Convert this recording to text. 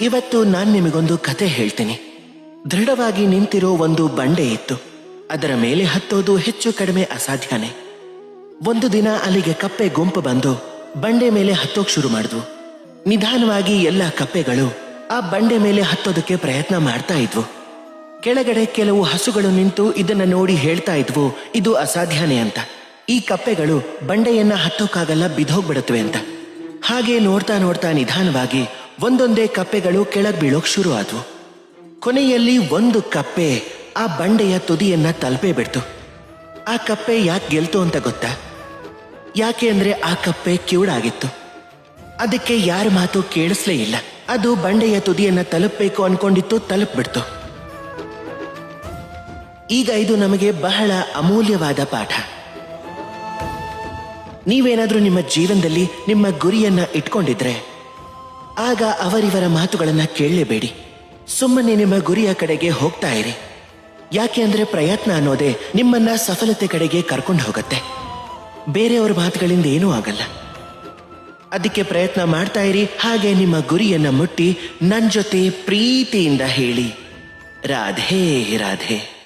ಇವತ್ತು ನಾನು ನಿಮಗೊಂದು ಕತೆ ಹೇಳ್ತೀನಿ. ದೃಢವಾಗಿ ನಿಂತಿರೋ ಒಂದು ಬಂಡೆ ಇತ್ತು. ಅದರ ಮೇಲೆ ಹತ್ತೋದು ಹೆಚ್ಚು ಕಡಿಮೆ ಅಸಾಧ್ಯನೇ. ಒಂದು ದಿನ ಅಲ್ಲಿಗೆ ಕಪ್ಪೆ ಗುಂಪು ಬಂದು ಬಂಡೆ ಮೇಲೆ ಹತ್ತೋಕ್ ಶುರು ಮಾಡಿದ್ವು. ನಿಧಾನವಾಗಿ ಎಲ್ಲ ಕಪ್ಪೆಗಳು ಆ ಬಂಡೆ ಮೇಲೆ ಹತ್ತೋದಕ್ಕೆ ಪ್ರಯತ್ನ ಮಾಡ್ತಾ ಇದ್ವು. ಕೆಳಗಡೆ ಕೆಲವು ಹಸುಗಳು ನಿಂತು ಇದನ್ನ ನೋಡಿ ಹೇಳ್ತಾ ಇದ್ವು, ಇದು ಅಸಾಧ್ಯನೇ ಅಂತ. ಈ ಕಪ್ಪೆಗಳು ಬಂಡೆಯನ್ನ ಹತ್ತೋಕ್ಕಾಗಲ್ಲ, ಬಿದ್ದೋಗ್ಬಿಡತ್ವೆ ಅಂತ. ಹಾಗೆ ನೋಡ್ತಾ ನೋಡ್ತಾ ನಿಧಾನವಾಗಿ ಒಂದೊಂದೇ ಕಪ್ಪೆಗಳು ಕೆಳಗ್ ಬೀಳೋಕ್ ಶುರು ಆದ್ವು. ಕೊನೆಯಲ್ಲಿ ಒಂದು ಕಪ್ಪೆ ಆ ಬಂಡೆಯ ತುದಿಯನ್ನ ತಲುಪೇ ಬಿಡ್ತು. ಆ ಕಪ್ಪೆ ಯಾಕೆ ಗೆಲ್ತು ಅಂತ ಗೊತ್ತಾ? ಯಾಕೆ ಅಂದ್ರೆ ಆ ಕಪ್ಪೆ ಕಿವುಡಾಗಿತ್ತು. ಅದಕ್ಕೆ ಯಾರ ಮಾತು ಕೇಳಿಸ್ಲೇ ಇಲ್ಲ. ಅದು ಬಂಡೆಯ ತುದಿಯನ್ನ ತಲುಪಬೇಕು ಅನ್ಕೊಂಡಿತ್ತು, ತಲುಪ್ಬಿಡ್ತು. ಈಗ ಇದು ನಮಗೆ ಬಹಳ ಅಮೂಲ್ಯವಾದ ಪಾಠ. ನೀವೇನಾದ್ರೂ ನಿಮ್ಮ ಜೀವನದಲ್ಲಿ ನಿಮ್ಮ ಗುರಿಯನ್ನ ಇಟ್ಕೊಂಡಿದ್ರೆ ಆಗ ಅವರಿವರ ಮಾತುಗಳನ್ನ ಕೇಳಲೇಬೇಡಿ. ಸುಮ್ಮನೆ ನಿಮ್ಮ ಗುರಿಯ ಕಡೆಗೆ ಹೋಗ್ತಾ ಇರಿ. ಯಾಕೆ ಅಂದ್ರೆ ಪ್ರಯತ್ನ ಅನ್ನೋದೇ ನಿಮ್ಮನ್ನ ಸಫಲತೆ ಕಡೆಗೆ ಕರ್ಕೊಂಡು ಹೋಗುತ್ತೆ. ಬೇರೆಯವರ ಮಾತುಗಳಿಂದ ಏನೂ ಆಗಲ್ಲ. ಅದಕ್ಕೆ ಪ್ರಯತ್ನ ಮಾಡ್ತಾ ಇರಿ. ಹಾಗೆ ನಿಮ್ಮ ಗುರಿಯನ್ನ ಮುಟ್ಟಿ ನನ್ನ ಜೊತೆ ಪ್ರೀತಿಯಿಂದ ಹೇಳಿ, ರಾಧೇ ರಾಧೇ.